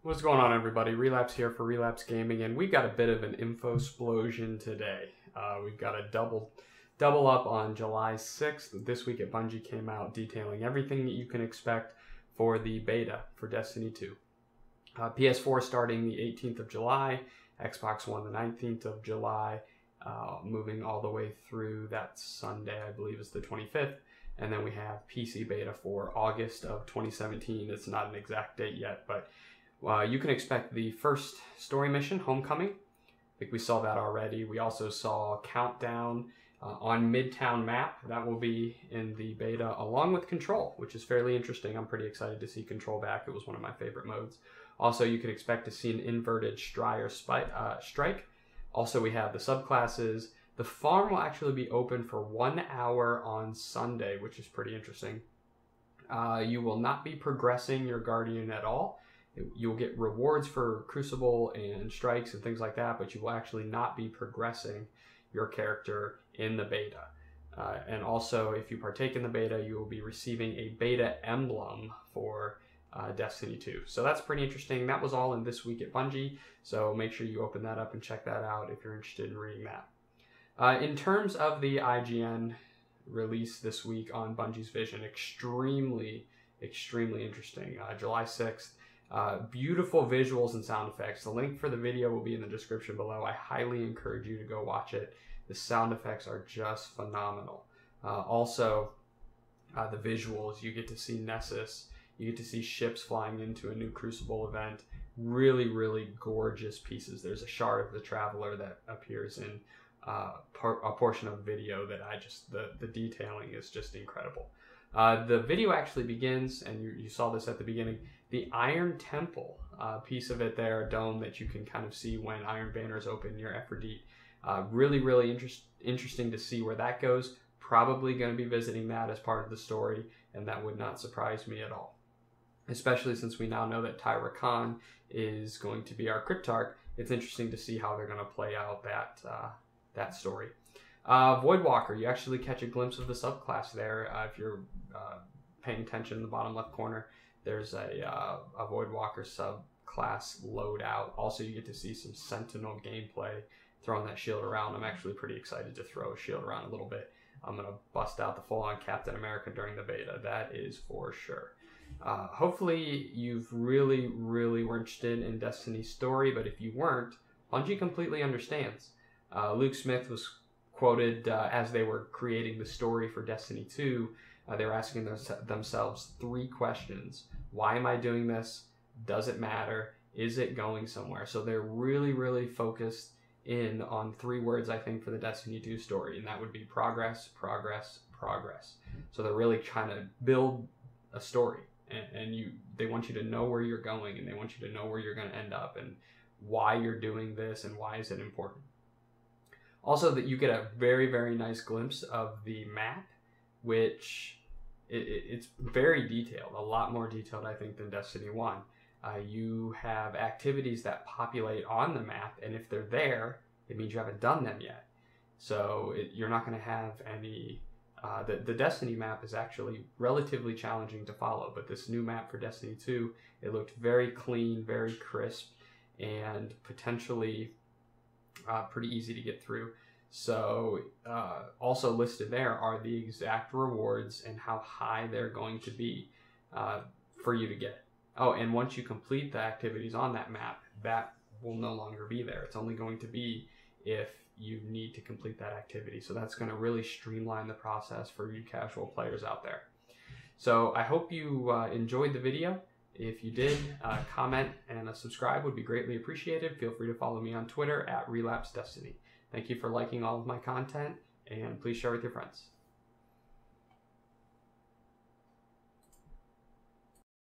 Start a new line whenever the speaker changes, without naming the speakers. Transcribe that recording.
What's going on, everybody? Relapse here for Relapse Gaming, and we've got a bit of an info explosion today. We've got a double up on July 6th. This week at Bungie came out detailing everything that you can expect for the beta for Destiny 2. PS4 starting the 18th of July, Xbox One the 19th of July, moving all the way through that Sunday, I believe is the 25th. And then we have PC beta for August of 2017. It's not an exact date yet, but you can expect the first story mission, Homecoming. I think we saw that already. We also saw Countdown on Midtown map. That will be in the beta along with Control, which is fairly interesting. I'm pretty excited to see Control back. It was one of my favorite modes. Also, you can expect to see an inverted Strider strike. Also, we have the subclasses. The farm will actually be open for 1 hour on Sunday, which is pretty interesting. You will not be progressing your Guardian at all. You'll get rewards for Crucible and strikes and things like that, but you will actually not be progressing your character in the beta. And also, if you partake in the beta, you will be receiving a beta emblem for Destiny 2. So that's pretty interesting. That was all in this week at Bungie, so make sure you open that up and check that out if you're interested in reading that. In terms of the IGN release this week on Bungie's Vision, extremely interesting. July 6th. Beautiful visuals and sound effects. The link for the video will be in the description below. I highly encourage you to go watch it. The sound effects are just phenomenal. Also, the visuals, you get to see Nessus. You get to see ships flying into a new Crucible event. Really gorgeous pieces. There's a shard of the Traveler that appears in a portion of the video that the detailing is just incredible. The video actually begins, and you saw this at the beginning, the Iron Temple piece of it there, a dome that you can kind of see when Iron Banners open near Aphrodite. Really interesting to see where that goes. Probably going to be visiting that as part of the story, and that would not surprise me at all. Especially since we now know that Tyra Khan is going to be our Cryptarch. It's interesting to see how they're going to play out that story. Voidwalker, you actually catch a glimpse of the subclass there. If you're paying attention in the bottom left corner, there's a Voidwalker subclass loadout. Also, you get to see some Sentinel gameplay, throwing that shield around. I'm actually pretty excited to throw a shield around a little bit. I'm going to bust out the full-on Captain America during the beta. That is for sure. Hopefully, you've really were interested in Destiny's story, but if you weren't, Bungie completely understands. Luke Smith was quoted as they were creating the story for Destiny 2, they were asking themselves 3 questions. Why am I doing this? Does it matter? Is it going somewhere? So they're really focused in on 3 words, I think, for the Destiny 2 story, and that would be progress. So they're really trying to build a story, and they want you to know where you're going, and they want you to know where you're going to end up, and why you're doing this, and why is it important. Also, that you get a very nice glimpse of the map, which it's very detailed, a lot more detailed, I think, than Destiny 1. You have activities that populate on the map, and if they're there, it means you haven't done them yet. So you're not going to have any... The Destiny map is actually relatively challenging to follow, but this new map for Destiny 2, it looked very clean, very crisp, and potentially pretty easy to get through. So also listed there are the exact rewards and how high they're going to be for you to get. Oh, and once you complete the activities on that map, that will no longer be there. It's only going to be if you need to complete that activity. So that's going to really streamline the process for you casual players out there. So I hope you enjoyed the video. If you did, comment and a subscribe would be greatly appreciated. Feel free to follow me on Twitter @RelapseDestiny. Thank you for liking all of my content, and please share with your friends.